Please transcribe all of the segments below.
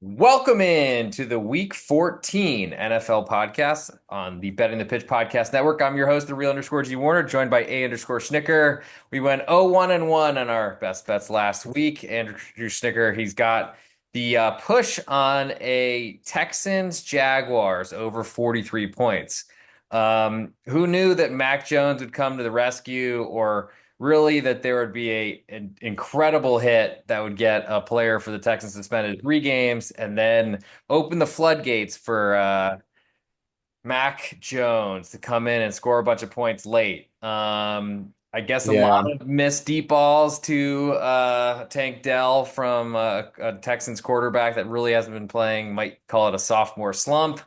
Welcome in to the Week 14 NFL podcast on the Betting the Pitch Podcast Network. I'm your host, the real underscore G Warner, joined by A underscore Schnicker. We went 0-1-1 on our best bets last week. Andrew Schnicker, he's got the push on a Texans Jaguars over 43 points. Who knew that Mac Jones would come to the rescue, or really that there would be an incredible hit that would get a player for the Texans suspended 3 games and then open the floodgates for Mac Jones to come in and score a bunch of points late. I guess a Yeah, lot of missed deep balls to Tank Dell from a Texans quarterback that really hasn't been playing. Might call it a sophomore slump.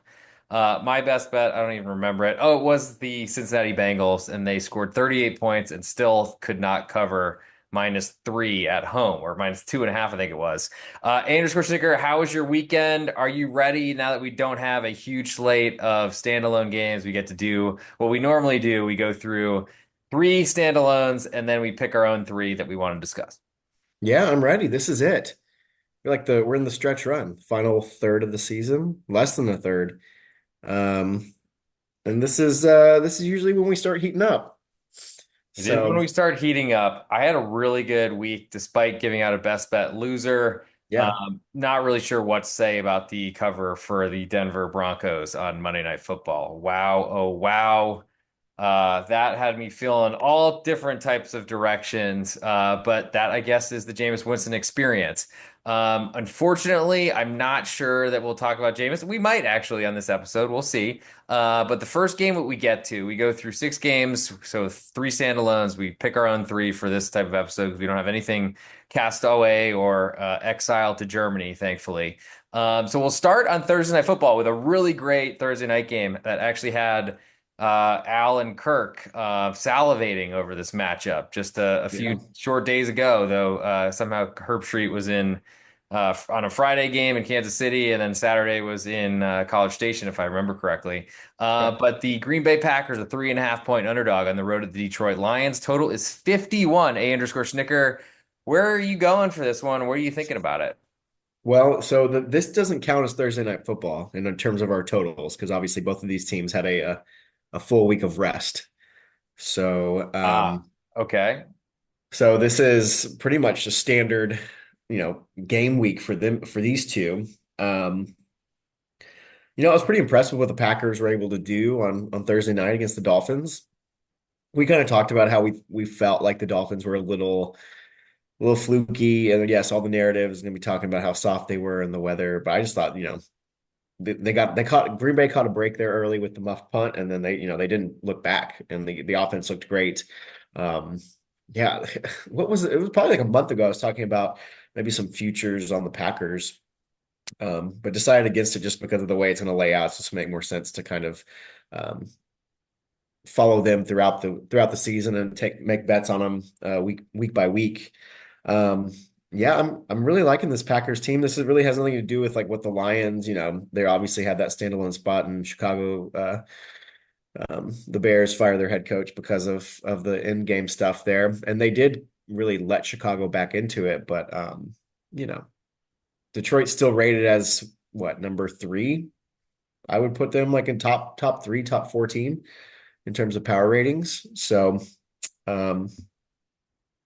My best bet, I don't even remember it. Oh, it was the Cincinnati Bengals, and they scored 38 points and still could not cover -3 at home, or -2.5, I think it was. Andrew Schicker, how was your weekend? Are you ready now that we don't have a huge slate of standalone games? We get to do what we normally do. We go through 3 standalones, and then we pick our own 3 that we want to discuss. yeah, I'm ready. This is it. We're in the stretch run, final third of the season, less than a third. Um, and this is usually when we start heating up. It is when So we start heating up. I had a really good week despite giving out a best bet loser. yeah, Not really sure what to say about the cover for the Denver Broncos on Monday Night Football. Wow, oh wow. That had me feeling all different types of directions. But that, I guess, is the Jameis Winston experience. Unfortunately, I'm not sure that we'll talk about Jameis. We might actually on this episode. We'll see. But the first game that we get to, we go through 6 games, so 3 standalones. We pick our own 3 for this type of episode because we don't have anything cast away or exiled to Germany, thankfully. So we'll start on Thursday Night Football with a really great Thursday night game that actually had Al and Kirk salivating over this matchup just a yeah. few short days ago, though somehow Herb Street was in on a Friday game in Kansas City, and then Saturday was in College Station, if I remember correctly. But the Green Bay Packers, a 3.5 point underdog on the road to the Detroit Lions. Total is 51. A underscore Schnicker. Where are you going for this one? What are you thinking about it? Well, so this doesn't count as Thursday night football in terms of our totals because obviously both of these teams had a full week of rest. So Ah, okay. so this is pretty much a standard, game week for them for these two. Um, I was pretty impressed with what the Packers were able to do on Thursday night against the Dolphins. We kind of talked about how we felt like the Dolphins were a little fluky, and yes, all the narrative is going to be talking about how soft they were in the weather. But I just thought, they caught Green Bay caught a break there early with the muff punt, and then they didn't look back, and the offense looked great. Um, yeah, what was it? It was probably like a month ago. I was talking about maybe some futures on the Packers, but decided against it just because of the way it's going to lay out. It's just make more sense to kind of um, follow them throughout the season and make bets on them week by week. Um, yeah, I'm really liking this Packers team. Really has nothing to do with like what the Lions, they obviously had that standalone spot in Chicago. The Bears fire their head coach because of the in game stuff there, and they did really let Chicago back into it. But you know, Detroit's still rated as what, number 3? I would put them like in top 3, top 14 in terms of power ratings. So um,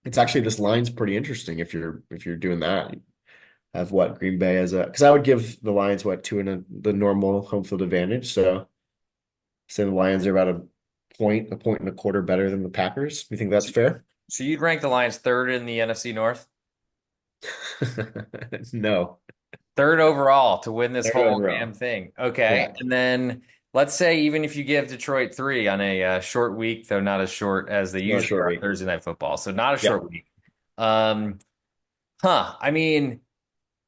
it's actually this line's pretty interesting if you're doing that. Have what Green Bay as a because I would give the Lions what 2 and the normal home field advantage. So say the Lions are about a point and a quarter better than the Packers. You think that's So, fair? so you'd rank the Lions third in the NFC North? No, Third overall to win this they're whole damn overall. thing. Okay. Correct. And then let's say even if you give Detroit 3 on a short week, though not as short as they No usually short are on week. Thursday Night Football. So not a Yep. short week. Um, I mean,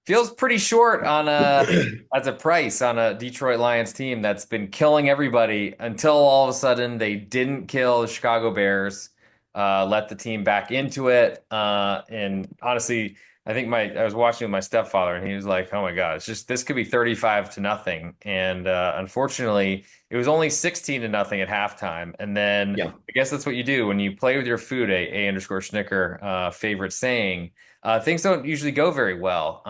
feels pretty short on a as a price on a Detroit Lions team that's been killing everybody until all of a sudden they didn't kill the Chicago Bears, let the team back into it. And honestly, I think my I was watching with my stepfather and he was like, "Oh my God, it's just this could be 35-0." And unfortunately, it was only 16-0 at halftime. And then Yeah. I guess that's what you do when you play with your food, a underscore Schnicker favorite saying things don't usually go very well.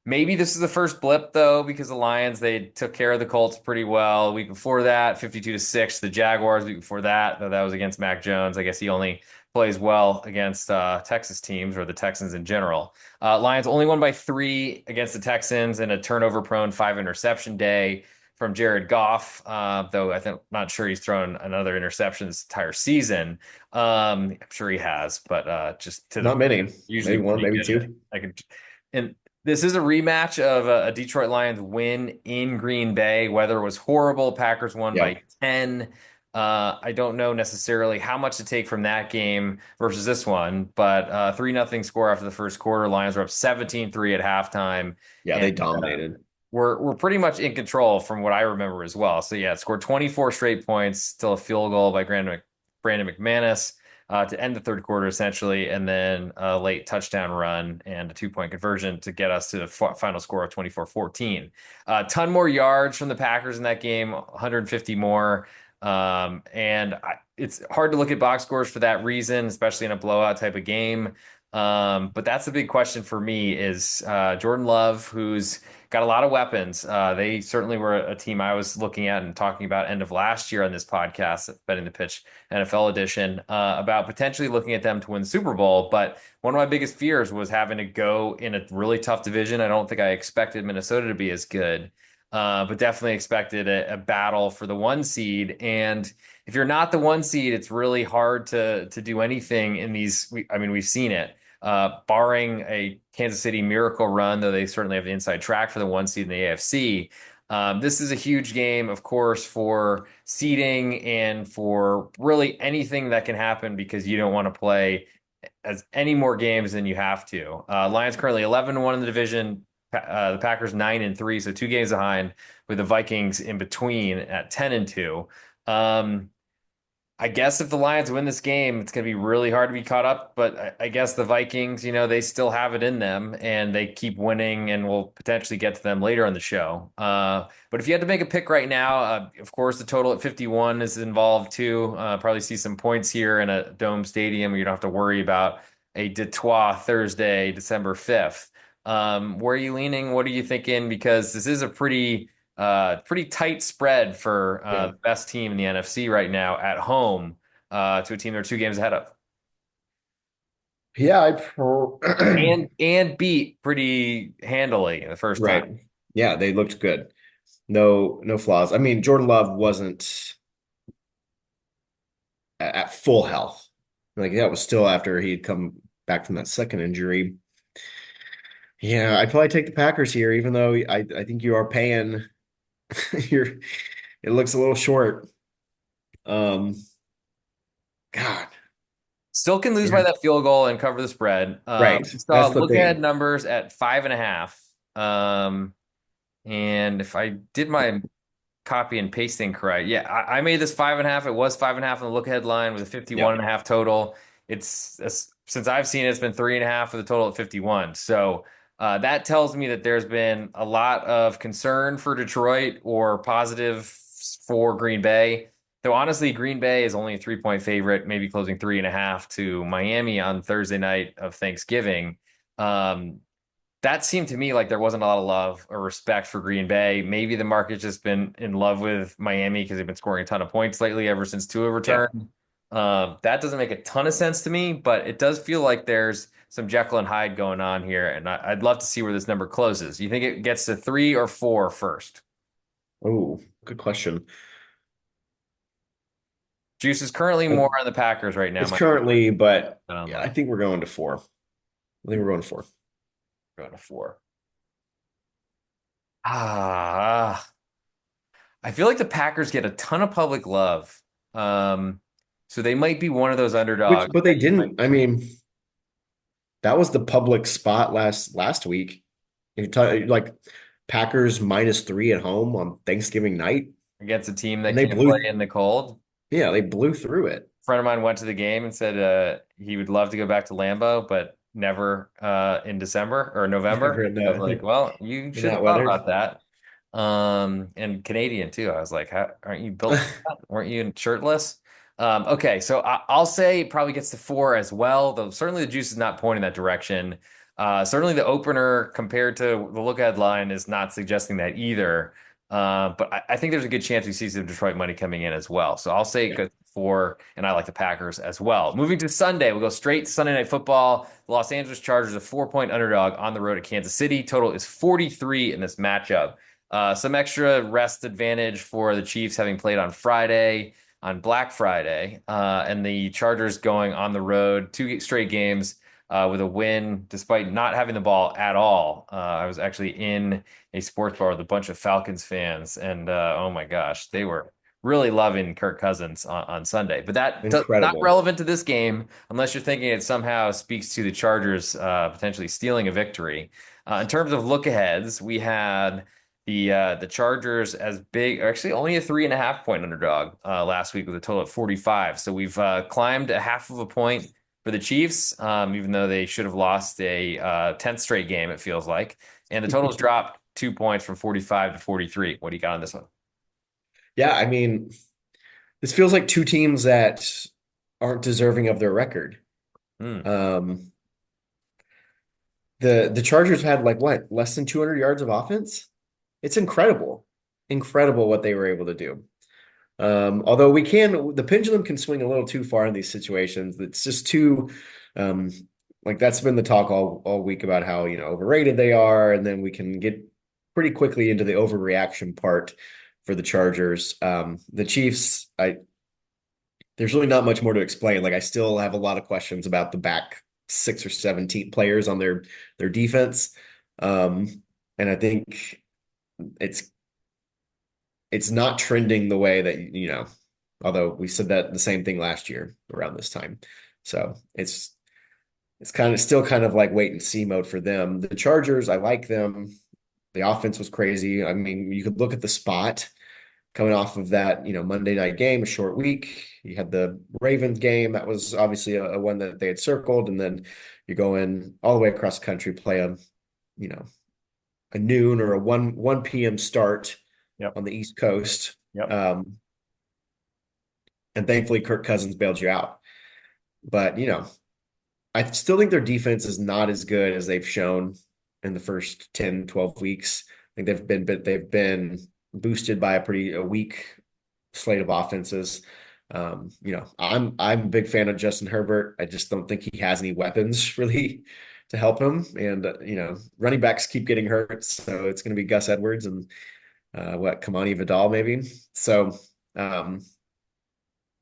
Maybe this is the first blip though, because the Lions they took care of the Colts pretty well. The week before that, 52-6, the Jaguars. The week before that, though that was against Mac Jones. I guess he only plays well against Texas teams or the Texans in general. Lions only won by 3 against the Texans in a turnover-prone 5 interception day from Jared Goff. Though I think not sure he's thrown another interception this entire season. I'm sure he has, but just to the Not many, usually maybe one, pretty maybe good at it. two. I could and this is a rematch of a Detroit Lions win in Green Bay. Weather was horrible. Packers won Yeah, by 10. I don't know necessarily how much to take from that game versus this one, but 3-0 score after the first quarter. Lions were up 17-3 at halftime, yeah, and they dominated. we're pretty much in control from what I remember as well. So yeah, it scored 24 straight points till a field goal by Brandon McManus to end the third quarter essentially, and then a late touchdown run and a 2-point conversion to get us to the final score of 24-14. A ton more yards from the Packers in that game, 150 more. It's hard to look at box scores for that reason, especially in a blowout type of game. But that's the big question for me is Jordan Love, who's got a lot of weapons. They certainly were a team I was looking at and talking about end of last year on this podcast, Betting the Pitch NFL edition, about potentially looking at them to win the Super Bowl. But one of my biggest fears was having to go in a really tough division. I don't think I expected Minnesota to be as good, but definitely expected a battle for the 1 seed. And if you're not the 1 seed, it's really hard to do anything in these. I mean, we've seen it. Barring a Kansas City miracle run, though they certainly have the inside track for the 1 seed in the AFC. This is a huge game, of course, for seeding and for really anything that can happen because you don't want to play as any more games than you have to. Lions currently 11-1 in the division. The Packers 9-3, so 2 games behind, with the Vikings in between at 10-2. I guess if the Lions win this game, it's going to be really hard to be caught up. But I guess the Vikings, they still have it in them and they keep winning and we'll potentially get to them later on the show. But if you had to make a pick right now, of course, the total at 51 is involved too. Probably see some points here in a dome stadium. You don't have to worry about a Detroit Thursday, December 5th. Where are you leaning? What are you thinking? Because this is a pretty tight spread for Yeah, the best team in the NFC right now at home to a team they're 2 games ahead of yeah, and beat pretty handily the first time. right. Yeah, they looked good. No, no flaws. I mean, Jordan Love wasn't at full health. Like that was still after he had come back from that second injury. Yeah, I'd probably take the Packers here, even though I think you are paying your it looks a little short. Um, God. Still can lose by Yeah. that field goal and cover the spread. Right. We saw That's the look ahead thing. numbers at 5.5. And if I did my copy and pasting correct. Yeah, I made this 5.5. It was 5.5 on the look ahead line with a 51 Yep. and a half total. Since I've seen it, it's been 3.5 with a total at 51. So that tells me that there's been a lot of concern for Detroit or positive for Green Bay. Though honestly, Green Bay is only a 3-point favorite, maybe closing 3.5 to Miami on Thursday night of Thanksgiving. Um, that seemed to me like there wasn't a lot of love or respect for Green Bay. Maybe the market's just been in love with Miami because they've been scoring a ton of points lately ever since Tua Yeah. returned. That doesn't make a ton of sense to me, but it does feel like there's some Jekyll and Hyde going on here, and I'd love to see where this number closes. You think it gets to 3 or 4 first? Oh, good question. Juice is currently more on the Packers right now. It's currently, but yeah, I Online. think we're going to four. I think we're going to four. Going to 4. Ah, I feel like the Packers get a ton of public love. Um, so they might be one of those Which, underdogs but that they you might didn't. I mean, that was the public spot last week. You talk like Packers -3 at home on Thanksgiving night, against a team and that they can't play blew. in the cold. Yeah, they blew through it. A friend of mine went to the game and said he would love to go back to Lambeau, but never in December or November. Never in I was like, well, you in should have that thought weather. about that. And Canadian too. I was like, aren't you built for that? Weren't you shirtless? Okay, so I'll say it probably gets to 4 as well, though certainly the juice is not pointing that direction. Certainly the opener compared to the look ahead line is not suggesting that either. But I think there's a good chance we see some Detroit money coming in as well. So I'll say Yeah. good four, and I like the Packers as well. Moving to Sunday, we'll go straight to Sunday Night Football. The Los Angeles Chargers, a 4-point underdog on the road at Kansas City. Total is 43 in this matchup. Some extra rest advantage for the Chiefs having played on Friday, on Black Friday, and the Chargers going on the road, two straight games with a win despite not having the ball at all. I was actually in a sports bar with a bunch of Falcons fans, and oh my gosh, they were really loving Kirk Cousins on Sunday. But not Incredible. relevant to this game unless you're thinking it somehow speaks to the Chargers potentially stealing a victory. In terms of look aheads, we had the Chargers as big, actually only a 3.5 point underdog last week with a total of 45. So we've climbed a half of a point for the Chiefs, even though they should have lost a 10th straight game, it feels like. And the totals dropped 2 points from 45 to 43. What do you got on this one? Yeah, I mean, this feels like two teams that aren't deserving of their record. Hmm. Um, the Chargers had like what, less than 200 yards of offense? It's incredible. Incredible what they were able to do. Although the pendulum can swing a little too far in these situations. It's just too, um, like that's been the talk all week about how, overrated they are. And then we can get pretty quickly into the overreaction part for the Chargers. The Chiefs, there's really not much more to explain. Like I still have a lot of questions about the back 6 or 7 players on their defense. Um, and I think it's it's not trending the way that although we said that the same thing last year around this time. So it's kind of still kind of like wait and see mode for them. The Chargers, I like them. The offense was crazy. I mean, you could look at the spot coming off of that, Monday night game, a short week. You had the Ravens game. That was obviously a one that they had circled, and then you go in all the way across the country, play you know, a noon or a 1 p.m. start Yep. on the East Coast. Yep. Um, and thankfully Kirk Cousins bailed you out. But, I still think their defense is not as good as they've shown in the first 10, 12 weeks. I think they've been boosted by a weak slate of offenses. I'm a big fan of Justin Herbert. I just don't think he has any weapons really to help him. And running backs keep getting hurt, so it's going to be Gus Edwards and Kamani Vidal maybe. So um,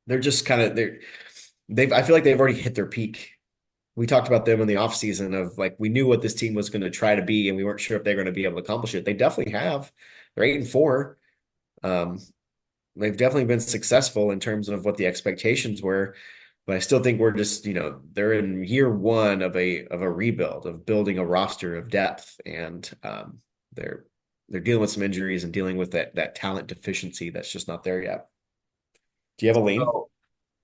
they're just kind of they've I feel like they've already hit their peak. We talked about them in the offseason of like we knew what this team was going to try to be, and we weren't sure if they're going to be able to accomplish it. They definitely have. They're 8-4. Um, they've definitely been successful in terms of what the expectations were, but I still think we're just, they're in year one of a rebuild, of building a roster of depth, and they're they're dealing with some injuries and dealing with that talent deficiency that's just not there yet. Do you have a lean? So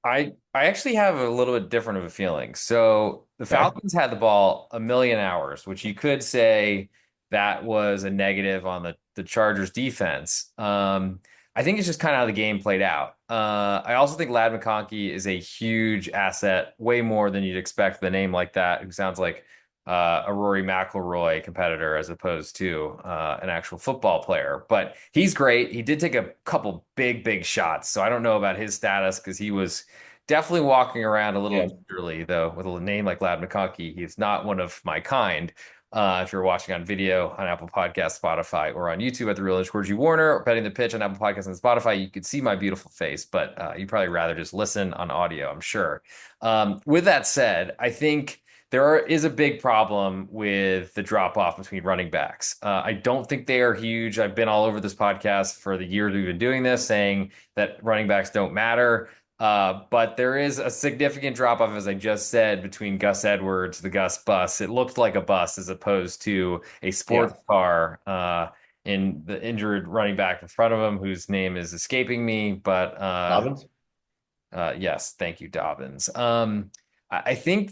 I actually have a little bit different of a feeling. So the Okay. Falcons had the ball a million hours, which you could say that was a negative on the Chargers defense. I think it's just kind of how the game played out. I also think Lad McConkey is a huge asset, way more than you'd expect with a name like that, who sounds like a Rory McIlroy competitor as opposed to an actual football player. But he's great. He did take a couple big shots. So I don't know about his status because he was definitely walking around a little Yeah. gingerly, though, with a name like Lad McConkey. He's not one of my kind. If you're watching on video on Apple Podcasts, Spotify, or on YouTube at The Real Rich G. Warner, or betting the pitch on Apple Podcasts and Spotify, you could see my beautiful face, but you'd probably rather just listen on audio, I'm sure. With that said, I think is a big problem with the drop off between running backs. I don't think they are huge. I've been all over this podcast for the years we've been doing this, saying that running backs don't matter. But there is a significant drop off, as I just said, between Gus Edwards, the Gus bus. It looked like a bus as opposed to a Yeah. sports car. In the injured running back in front of him, whose name is escaping me, but Dobbins? yes, thank you, Dobbins. I think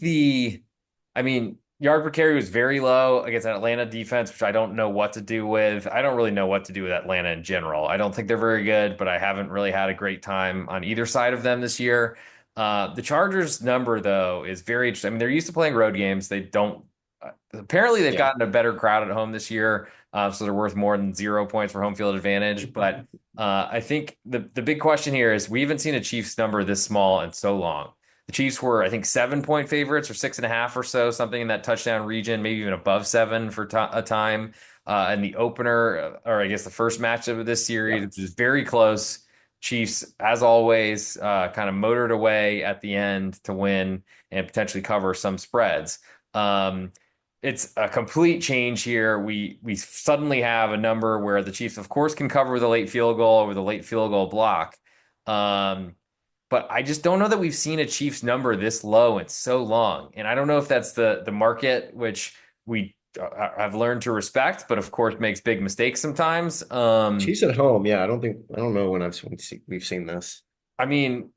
I mean, yard per carry was very low against an Atlanta defense, which I don't know what to do with. I don't really know what to do with Atlanta in general. I don't think they're very good, but I haven't really had a great time on either side of them this year. The Chargers number, though, is very interesting. I mean, they're used to playing road games. They don't. apparently they've Yeah. gotten a better crowd at home this year, so they're worth more than 0 points for home field advantage. But I think the big question here is we haven't seen a Chiefs number this small in so long. The Chiefs were, I think, 7 point favorites or 6.5 or so, something in that touchdown region, maybe even above seven for a time. And the opener, or I guess the first matchup of this series, Yep. which is very close. Chiefs, as always, kind of motored away at the end to win and potentially cover some spreads. Um, it's a complete change here. We suddenly have a number where the Chiefs, of course, can cover with a late field goal or with a late field goal block. Um, but I just don't know that we've seen a Chiefs number this low in so long. And I don't know if that's the market, which we have learned to respect, but of course makes big mistakes sometimes. Chiefs at home. Yeah, I don't know when we've seen this. I mean,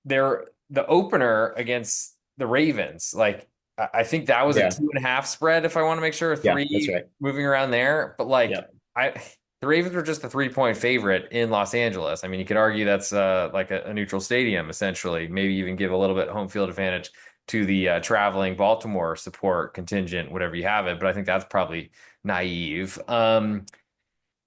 they're the opener against the Ravens. Like I think that was a Yeah. 2.5 spread, if I want to make sure, Yeah, that's three right. moving around there. But like Yeah. I the Ravens were just a 3 point favorite in Los Angeles. I mean, you could argue that's like a neutral stadium, essentially. Maybe even give a little bit home field advantage to the traveling Baltimore support contingent, whatever you have it. But I think that's probably naive.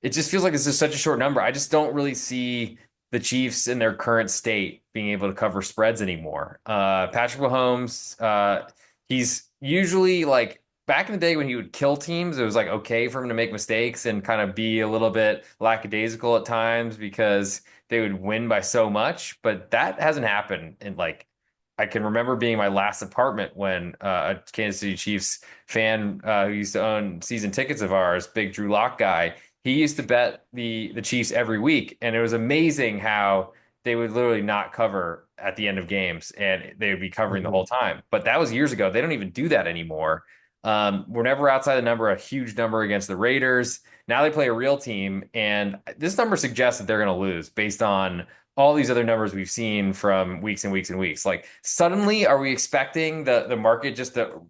It just feels like it's just such a short number. I just don't really see the Chiefs in their current state being able to cover spreads anymore. Patrick Mahomes, he's usually like back in the day when he would kill teams, it was like okay for him to make mistakes and kind of be a little bit lackadaisical at times because they would win by so much. But that hasn't happened in like I can remember being in my last apartment when a Kansas City Chiefs fan who used to own season tickets of ours, big Drew Lock guy, he used to bet the Chiefs every week, and it was amazing how they would literally not cover at the end of games, and they would be covering the whole Mhm. time. But that was years ago. They don't even do that anymore. We're never outside the number, a huge number against the Raiders. Now they play a real team, and this number suggests that they're going to lose based on all these other numbers we've seen from weeks and weeks and weeks. Like suddenly, are we expecting the market just to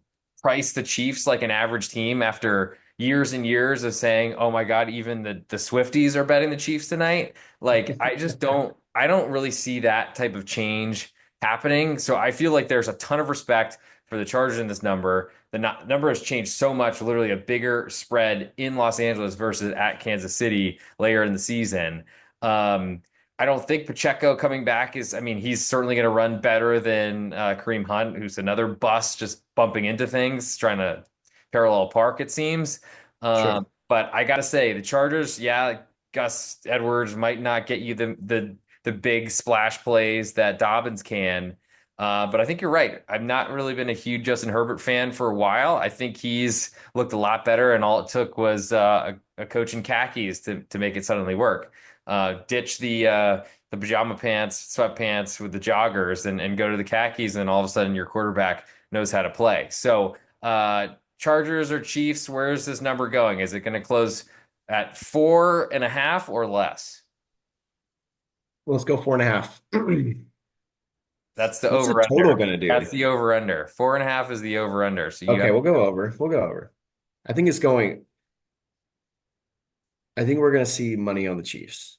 price the Chiefs like an average team after years and years of saying, "Oh my God, even the Swifties are betting the Chiefs tonight." Like I don't really see that type of change happening. So I feel like there's a ton of respect for the Chargers in this number. The number has changed so much, literally a bigger spread in Los Angeles versus at Kansas City later in the season. Um, I don't think Pacheco coming back is, I mean, he's certainly going to run better than Kareem Hunt, who's another bust, just bumping into things, trying to parallel park, it seems. Sure. But I gotta say, the Chargers, yeah, Gus Edwards might not get you the big splash plays that Dobbins can. But I think you're right. I've not really been a huge Justin Herbert fan for a while. I think he's looked a lot better, and all it took was a coach in khakis to make it suddenly work. Ditch the pajama pants, sweatpants with the joggers, and go to the khakis, and all of a sudden your quarterback knows how to play. So Chargers or Chiefs, where's this number going? Is it going to close at 4.5 or less? Well, let's go 4.5. That's the What's the over total under. gonna That's do? the over under. 4.5 is the over under. So you Okay, have, we'll go over. We'll go over. I think it's going. I think we're gonna see money on the Chiefs.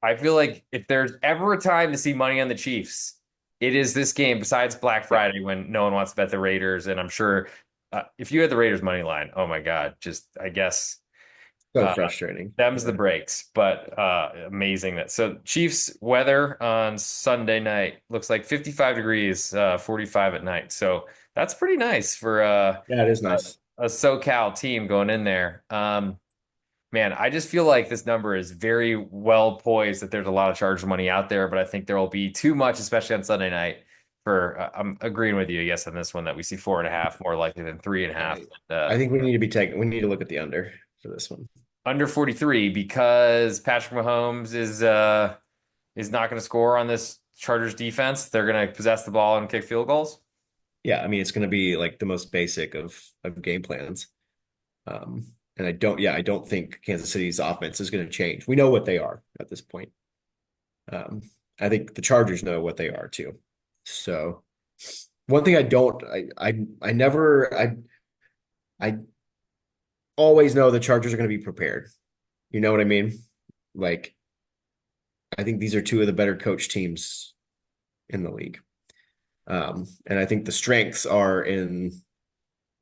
I feel like if there's ever a time to see money on the Chiefs, it is this game besides Black Yeah, Friday when no one wants to bet the Raiders. And I'm sure if you had the Raiders money line, oh my God, just I guess so uh, frustrating. them's the Yeah. breaks, but amazing that. So Chiefs weather on Sunday night looks like 55 degrees, 45 at night. So that's pretty nice for Yeah, it is nice. a SoCal team going in there. Man, I just feel like this number is very well poised that there's a lot of Chargers money out there, but I think there will be too much, especially on Sunday night. For I'm agreeing with you, I guess, on this one that we see 4.5 more likely than 3.5. Yeah. I think we need to look at the under for this one. Under 43 because Patrick Mahomes is not going to score on this Chargers defense. They're going to possess the ball and kick field goals. Yeah, I mean it's gonna be like the most basic of game plans. And I don't think Kansas City's offense is going to change. We know what they are at this point. Um, I think the Chargers know what they are too. So one thing I don't, I never, I always know the Chargers are going to be prepared. You know what I mean? Like, I think these are two of the better coach teams in the league. And I think the strengths are in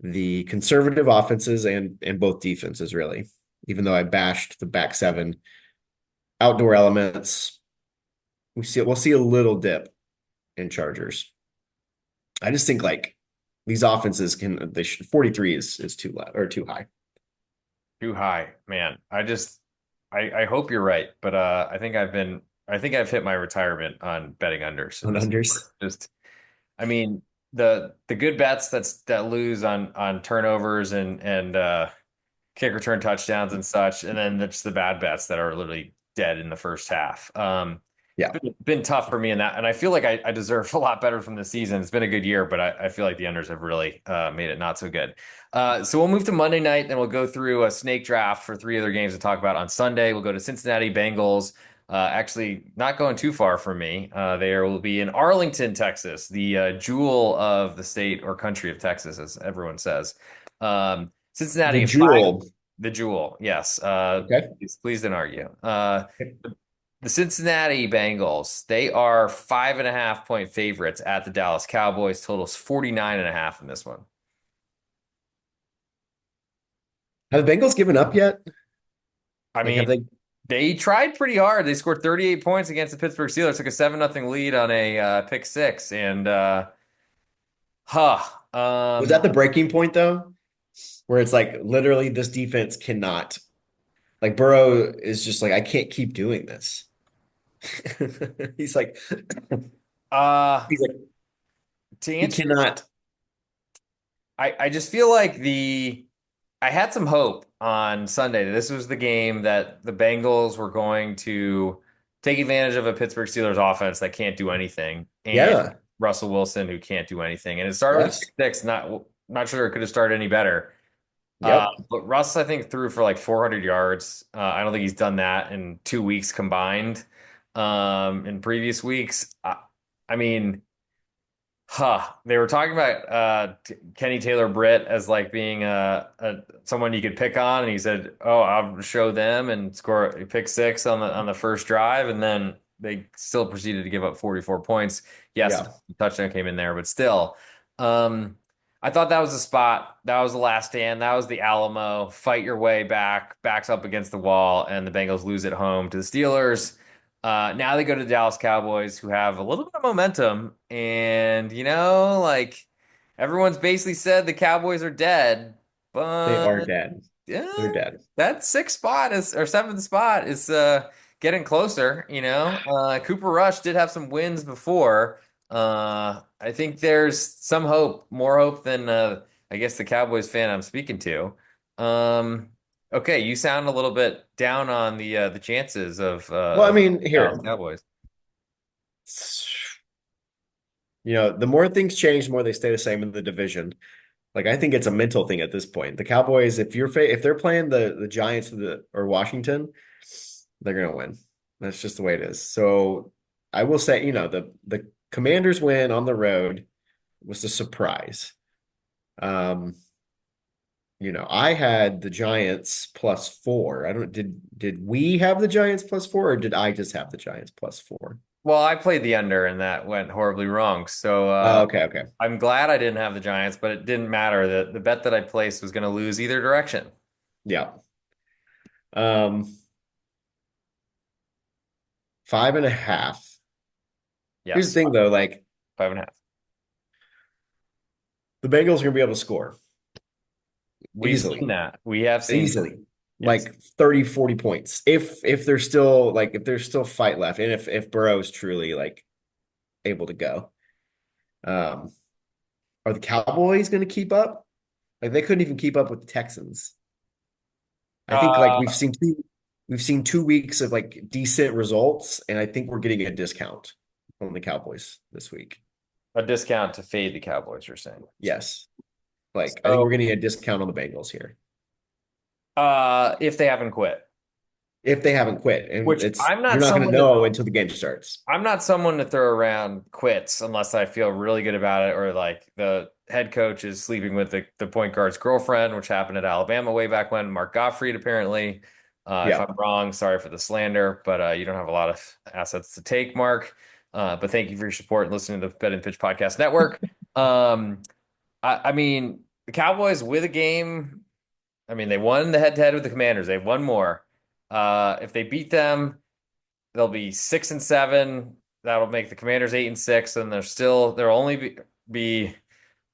the conservative offenses and both defenses, really. Even though I bashed the back seven, outdoor elements, we'll see a little dip in Chargers. I just think like these offenses can they should 43 is too low or too high Too high, man. I hope you're right, but I think I've hit my retirement on betting unders in on this unders. sport. Just I mean the good bets that lose on turnovers and kick return touchdowns and such, and then just the bad bets that are literally dead in the first half. Yeah. Been tough for me in that, and I feel like I deserve a lot better from the season. It's been a good year, but I feel like the unders have really made it not so good. So we'll move to Monday night, then we'll go through a snake draft for three other games to talk about on Sunday. We'll go to Cincinnati Bengals. Actually, not going too far from me. There will be in Arlington, Texas, the jewel of the state or country of Texas, as everyone says. The Cincinnati, Jewel. the jewel, yes. Okay. Please don't argue. The Cincinnati Bengals, they are 5.5 point favorites at the Dallas Cowboys. Totals 49.5 in this one. Have the Bengals given up yet? I Like mean, have they they tried pretty hard. They scored 38 points against the Pittsburgh Steelers, took a 7-0 lead on a pick six. And huh. was that the breaking point though? Where it's like literally this defense cannot like Burrow is just like I can't keep doing this. He's like uh he's like to he answer your cannot. I just feel like I had some hope on Sunday that this was the game that the Bengals were going to take advantage of a Pittsburgh Steelers offense that can't do anything and Yeah. Russell Wilson who can't do anything. And it started with a Yes. pick six, not sure it could have started any better. Yep. But Russ, I think, threw for like 400 yards. I don't think he's done that in 2 weeks combined. In previous weeks, I mean, they were talking about Kenny Taylor Britt as like being someone you could pick on, and he said, "Oh, I'll show them and score a pick six on the first drive," and then they still proceeded to give up 44 points. Yes, Yeah. the touchdown came in there, but still, um, I thought that was the spot. That was the last stand. That was the Alamo. Fight your way back, backs up against the wall, and the Bengals lose at home to the Steelers. Now they go to the Dallas Cowboys, who have a little bit of momentum, and like everyone's basically said the Cowboys are dead, They but are dead. They're yeah, dead. that sixth spot is or seventh spot is getting closer. Cooper Rush did have some wins before. I think there's some hope, more hope than I guess the Cowboys fan I'm speaking to. Um, Okay, you sound a little bit down on the chances Well, I of mean, Dallas here, Cowboys. the more things change, the more they stay the same in the division. Like I think it's a mental thing at this point. The Cowboys, if they're playing the Giants or Washington, they're gonna win. That's just the way it is. So I will say, the Commanders win on the road was a surprise. Um, I had the Giants +4. I don't did we have the Giants +4 or did I just have the Giants +4? Well, I played the under and that went horribly wrong. So Oh, okay, okay. I'm glad I didn't have the Giants, but it didn't matter. The bet that I placed was going to lose either direction. Yeah. Um, 5.5. Here's the Yes, thing though, like 5.5. the Bengals are gonna be able to score We've seen easily. that. We have seen that. Easily. Yes. Like 30, 40 points. If there's still fight left and if Burrow is truly like able to go. Um, are the Cowboys gonna keep up? Like they couldn't even keep up with the Texans. I think like Uh, we've seen 2 weeks of like decent results, and I think we're getting a discount on the Cowboys this week. a discount to fade the Cowboys, you're saying. Yes. Like I think we're So, getting a discount on the Bengals here. if they haven't quit, If they haven't quit. And which it's you're not gonna know until the game starts. I'm not someone to throw around quits unless I feel really good about it, or like the head coach is sleeping with the point guard's girlfriend, which happened at Alabama way back when. Mark Gottfried, apparently. If Yeah. I'm wrong, sorry for the slander, but you don't have a lot of assets to take, Mark. But thank you for your support and listening to the Bet and Pitch Podcast Network. I mean, the Cowboys with a game. I mean, they won the head-to-head with the Commanders. They've won more. If they beat them, they'll be 6-7. That'll make the Commanders 8-6, and there'll only be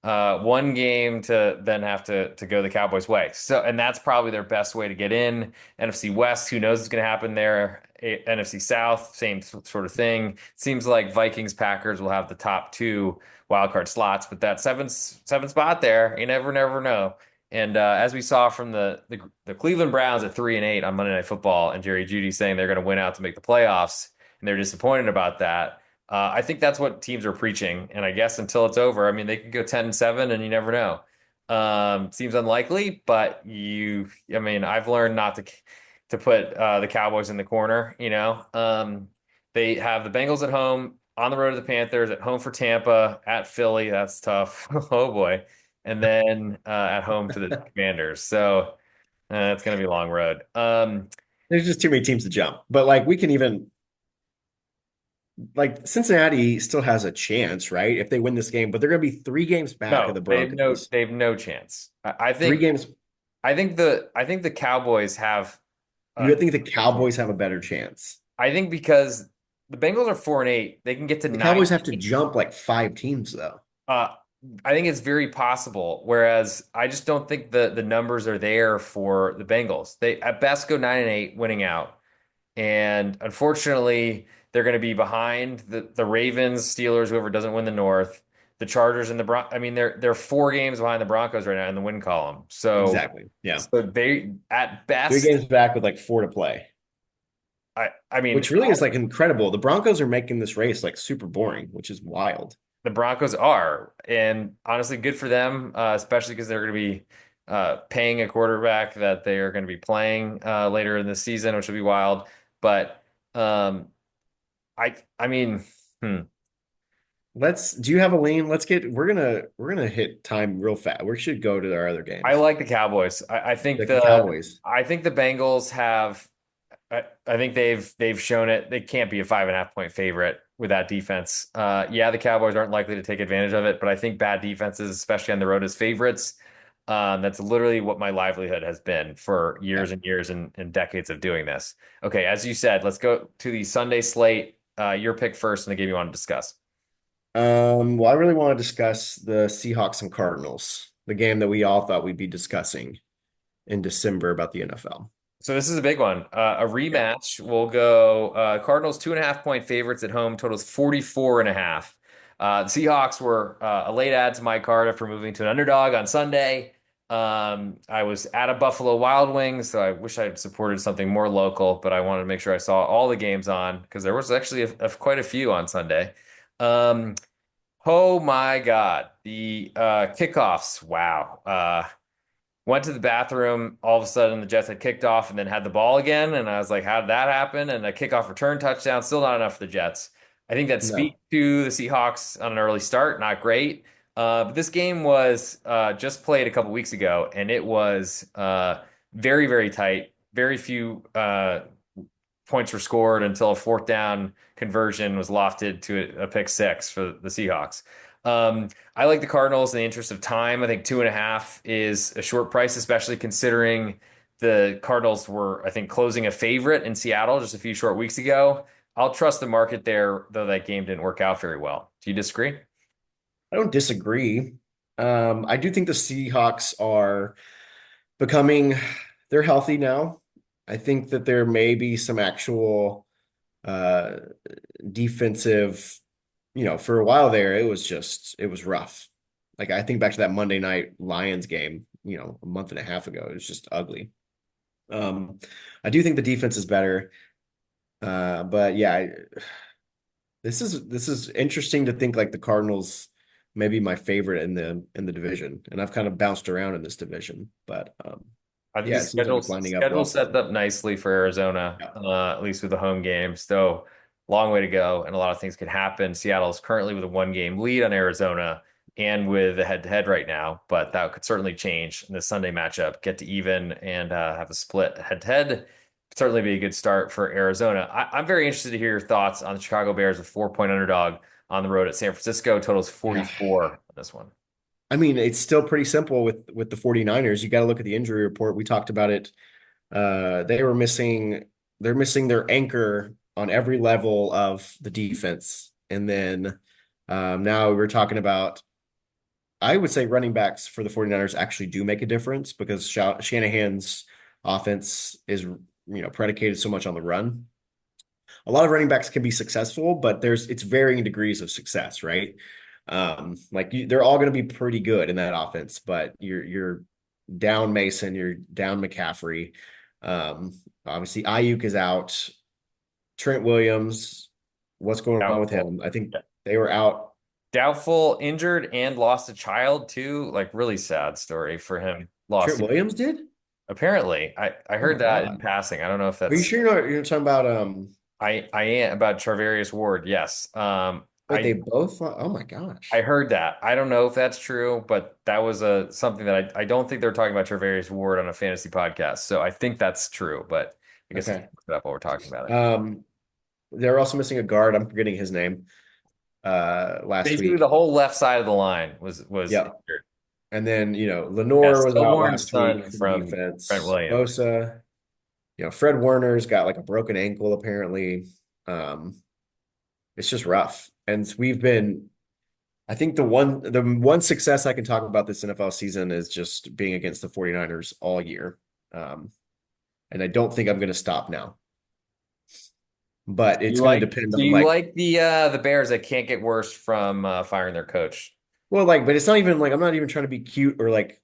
one game to then have to go the Cowboys' way. So, and that's probably their best way to get in. NFC West, who knows what's going to happen there? NFC South, same sort of thing. Seems like Vikings Packers will have the top two wildcard slots, but that seven spot there, you never know. And as we saw from the Cleveland Browns at 3-8 on Monday Night Football, and Jerry Jeudy saying they're going to win out to make the playoffs, and they're disappointed about that. I think that's what teams are preaching, and I guess until it's over, I mean, they could go 10-7, and you never know. Seems unlikely, but I mean, I've learned not to put the Cowboys in the corner. They have the Bengals at home, on the road to the Panthers, at home for Tampa, at Philly. That's tough. Oh boy, and then at home to the Commanders. So it's going to be a long road. There's just too many teams to jump. But like we can even like Cincinnati still has a chance, right? If they win this game, but they're going to be 3 games back of No, the Broncos. they have no chance. I Three think games. I think the Cowboys have You a would think the good chance. Cowboys have a better chance. I think because the Bengals are 4-8, they can get to The nine. Cowboys have to jump like 5 teams, though. Uh, I think it's very possible. Whereas I just don't think the numbers are there for the Bengals. They at best go 9-8, winning out, and unfortunately, they're going to be behind the Ravens, Steelers, whoever doesn't win the North, the Chargers, and the I mean, they're 4 games behind the Broncos right now in the win column. Exactly. Yeah. So they at Three best, games back with like 4 to play, I mean, which really is like incredible. The Broncos are making this race like super boring, which is wild. the Broncos are, and honestly, good for them, especially because they're going to be paying a quarterback that they are going to be playing later in the season, which will be wild. But um, I mean, hmm, Do you have a lean? We're gonna hit time real fast. We should go to our other I games. like the Cowboys. Like the Cowboys. I think the Bengals have. I think they've shown it. They can't be a 5.5 point favorite with that defense. Yeah, the Cowboys aren't likely to take advantage of it, but I think bad defenses, especially on the road, as favorites. That's literally what my livelihood has been for Yeah. years and years and decades of doing this. Okay, as you said, let's go to the Sunday slate. Your pick first, and the game you want to discuss. Well, I really want to discuss the Seahawks and Cardinals, the game that we all thought we'd be discussing in December about the NFL. So this is a big one. A Yeah. rematch. We'll go Cardinals 2.5 point favorites at home, totals 44.5. The Seahawks were a late add to my card after moving to an underdog on Sunday. I was at a Buffalo Wild Wings, so I wish I had supported something more local, but I wanted to make sure I saw all the games on because there was actually quite a few on Sunday. Um, oh my God, the kickoffs. Wow. Went to the bathroom. All of a sudden, the Jets had kicked off and then had the ball again. And I was like, how did that happen? And a kickoff return touchdown, still not enough for the Jets. I think that speaks No. to the Seahawks on an early start. Not great. But this game was just played a couple weeks ago, and it was very, very tight. Very few points were scored until a fourth down conversion was lofted to a pick six for the Seahawks. I like the Cardinals in the interest of time. I think 2.5 is a short price, especially considering the Cardinals were, I think, closing a favorite in Seattle just a few short weeks ago. I'll trust the market there, though that game didn't work out very well. Do you disagree? I don't disagree. I do think the Seahawks are becoming, they're healthy now. I think that there may be some actual uh, defensive, for a while there, it was rough. Like I think back to that Monday night Lions game, a month and a half ago. It was just ugly. Um, I do think the defense is better. But yeah, this is interesting to think like the Cardinals may be my favorite in the division, and I've kind of bounced around in this division, but I think the yeah, it seems like it's lining up schedule well for set them. up nicely for Arizona, Yeah. at least with the home games. So long way to go, and a lot of things could happen. Seattle is currently with a 1 game lead on Arizona and with a head-to-head right now, but that could certainly change in the Sunday matchup. Get to even and have a split head-to-head. Certainly be a good start for Arizona. I'm very interested to hear your thoughts on the Chicago Bears, a 4 point underdog on the road at San Francisco. Totals Yeah. 44 on this one. I mean, it's still pretty simple with the 49ers. You got to look at the injury report. We talked about it. They were they're missing their anchor on every level of the defense. And then now we're talking about, I would say running backs for the 49ers actually do make a difference because Shanahan's offense is, predicated so much on the run. A lot of running backs can be successful, but it's varying degrees of success, right? They're all going to be pretty good in that offense, but you're down Mason, you're down McCaffrey. Um, Obviously Ayuk is out. Trent Williams, what's going on with Doubtful. him? I think they were out. Doubtful, injured, and lost a child too. Like really sad story for him. Trent Lost Williams did? apparently. I Oh heard my that in God. passing. I don't know if Are you that's sure you're talking about I am about Charvarius Ward. Yes. wait, they both oh my I gosh. heard that. I don't know if that's true, but that was a something that I don't think they're talking about Charvarius Ward on a fantasy podcast. So I think that's true, but I guess I can Okay. look it up while we're talking about it. Um they're also missing a guard. I'm forgetting his name last Basically, the week. whole left side of the line was Yep. injured. And then, Yeah, Lenore was out stillborn last week son for the from Trent defense. Williams. Bosa, Fred Warner's got like a broken ankle apparently. Um, it's just rough. And I think the one success I can talk about this NFL season is just being against the 49ers all year. Um, and I don't think I'm going to stop now, but it's going to depend Do on you like, like the Bears that can't get worse from firing their coach? well, like, but it's not even like, I'm not even trying to be cute or like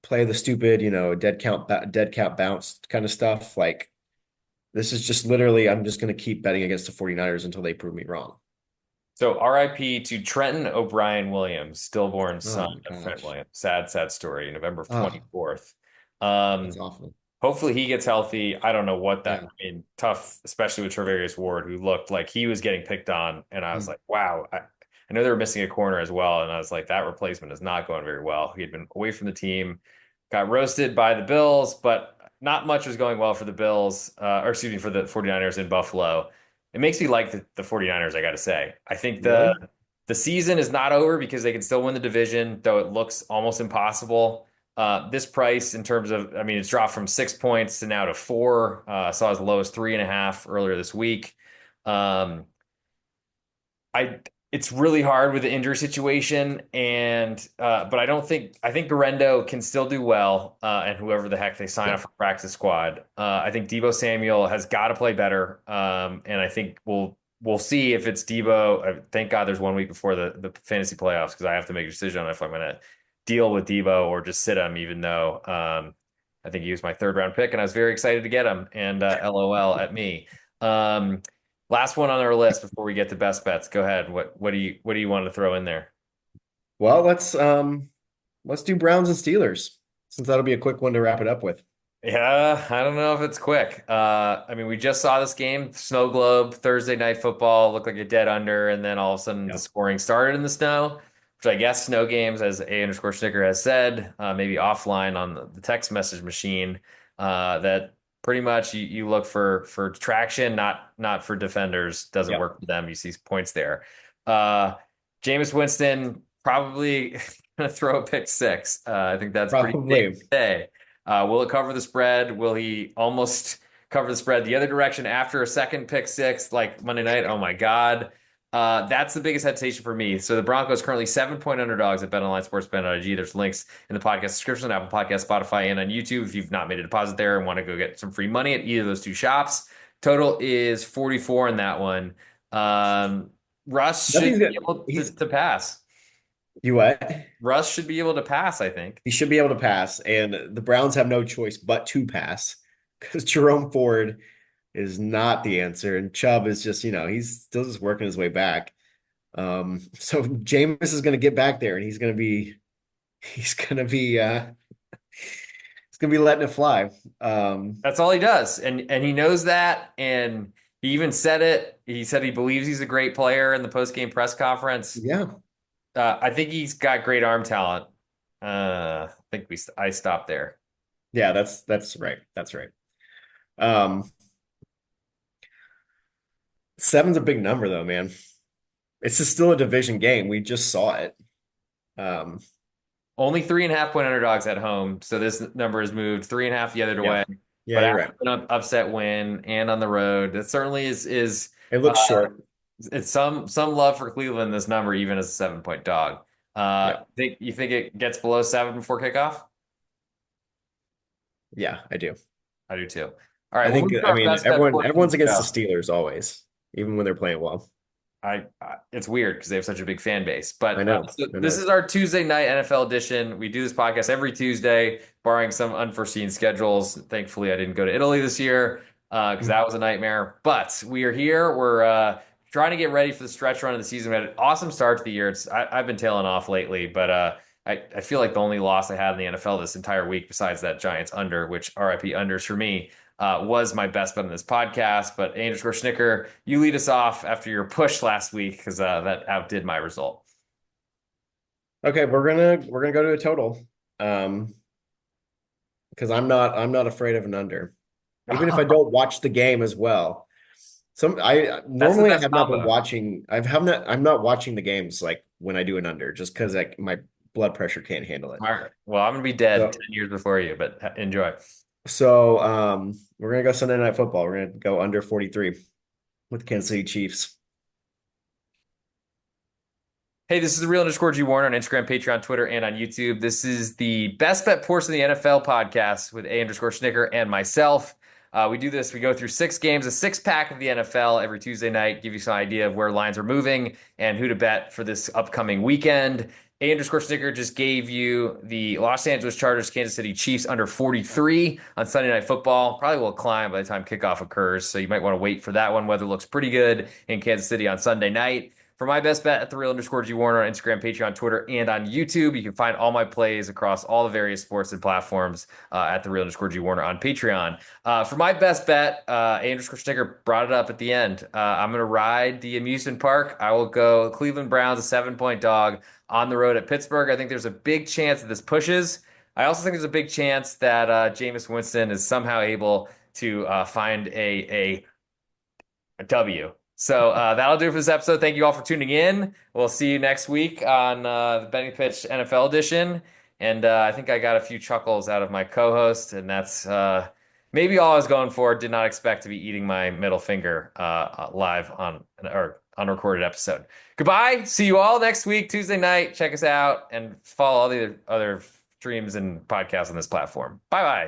play the stupid, dead count bounce kind of stuff. Like, this is just literally, I'm just going to keep betting against the 49ers until they prove me wrong. So RIP to Trenton O'Brien Williams, stillborn Oh son my of Trent gosh. Williams. Sad, sad story, November Oh, 24th. that's Um, awful. Hopefully he gets healthy. I don't know what that, Yeah. I mean, tough, especially with Travarius Ward, who looked like he was getting picked on. And I was Hmm. like, wow. I know they were missing a corner as well. And I was like, that replacement is not going very well. He had been away from the team, got roasted by the Bills, but not much was going well for the Bills, or excuse me, for the 49ers in Buffalo. It makes me like the 49ers, I got to say. I think Really? the season is not over because they can still win the division, though it looks almost impossible. This price, in terms of, I mean, it's dropped from 6 points to now to four. Saw as low as 3.5 earlier this week. Um, I it's really hard with the injury situation, and but I think Garendo can still do well, and whoever the heck they sign Yeah. up for practice squad. I think Debo Samuel has got to play better, and I think we'll see if it's Debo. Thank God there's 1 week before the fantasy playoffs because I have to make a decision on if I'm going to deal with Debo or just sit him, even though I think he was my third round pick, and I was very excited to get him. And LOL at me. Um, Last one on our list before we get to best bets. Go ahead. What do you want to throw in there? Well, let's do Browns and Steelers since that'll be a quick one to wrap it up with. Yeah, I don't know if it's quick. I mean, we just saw this game, Snow Globe, Thursday night football, looked like a dead under, and then all of a sudden the Yeah. scoring started in the snow, which I guess snow games, as A underscore Snicker has said, maybe offline on the text message machine, that pretty much you look for traction, not for defenders. Doesn't Yeah. work for them. You see points there. Uh, Jameis Winston probably gonna throw a pick six. I think that's pretty safe Probably. to say. Will it cover the spread? Will he almost cover the spread the other direction after a second pick six like Monday night? Oh my God. That's the biggest hesitation for me. So the Broncos currently 7-point underdogs at BetOnline SportsBetting.ag. There's links in the podcast description, Apple Podcast, Spotify, and on YouTube. If you've not made a deposit there and want to go get some free money at either of those two shops, total is 44 in that one. Um, Russ should Nothing's be good. able to pass. You what? Russ should be able to pass, I think. He should be able to pass, and the Browns have no choice but to pass because Jerome Ford is not the answer, and Chubb is just, he's still just working his way back. So Jameis is going to get back there, and he's going to be, he's going to be letting it fly. That's all he does. And he knows that. And he even said it. He said he believes he's a great player in the post-game press conference. Yeah, I think he's got great arm talent. I think I stopped there. yeah, that's right. That's right. Um, Seven's a big number though, man. It's just still a division game. We just saw it. Um, Only 3.5 point underdogs at home. So this number has moved 3.5 the other Yeah. way. Yeah, But you're after right. an upset win and on the road, that certainly is It uh, looks short. it's some love for Cleveland this number, even as a 7 point dog. Yeah. Think you think it gets below 7 before kickoff? Yeah, I do. I do too. All right, I we'll think, move to I our mean, best bet portion of everyone's the against the show. Steelers always, even when they're playing well. It's weird because they have such a big fan base. But so I this know. is our Tuesday night NFL edition. We do this podcast every Tuesday, barring some unforeseen schedules. Thankfully, I didn't go to Italy this year because that was a nightmare. But we are here. We're trying to get ready for the stretch run of the season. We had an awesome start to the year. I've been tailing off lately, but I feel like the only loss I had in the NFL this entire week, besides that Giants under, which RIP unders for me, was my best bet on this podcast. But _Schnicker, you lead us off after your push last week because that outdid my result. Okay, we're gonna go to a total. Um, because I'm not afraid of an under. Even if I don't watch the game as well. I That's the normally I best have not been combo. watching. I'm not watching the games like when I do an under just because like my blood pressure can't handle it. All right. Well, I'm gonna be dead So 10 years before you, but enjoy. we're gonna go Sunday Night Football. We're gonna go under 43 with Kansas City Chiefs. Hey, this is the real_G Warner on Instagram, Patreon, Twitter, and on YouTube. This is the best bet portion of the NFL podcast with _Schnicker and myself. We do this. We go through 6 games, a 6 pack of the NFL every Tuesday night, give you some idea of where lines are moving and who to bet for this upcoming weekend. _Schnicker just gave you the Los Angeles Chargers, Kansas City Chiefs under 43 on Sunday Night Football. Probably will climb by the time kickoff occurs, so you might want to wait for that one. Weather looks pretty good in Kansas City on Sunday night. For my best bet at the real_G Warner on Instagram, Patreon, Twitter, and on YouTube. You can find all my plays across all the various sports and platforms at the real_G Warner on Patreon. For my best bet, _Sticker brought it up at the end. I'm going to ride the amusement park. I will go Cleveland Browns, a 7 point dog on the road at Pittsburgh. I think there's a big chance that this pushes. I also think there's a big chance that Jameis Winston is somehow able to find a W. So that'll do it for this episode. Thank you all for tuning in. We'll see you next week on the Betting Pitch NFL edition. And I think I got a few chuckles out of my co-host, and that's maybe all I was going for. Did not expect to be eating my middle finger live on or unrecorded episode. Goodbye. See you all next week, Tuesday night. Check us out and follow all the other streams and podcasts on this platform. Bye bye.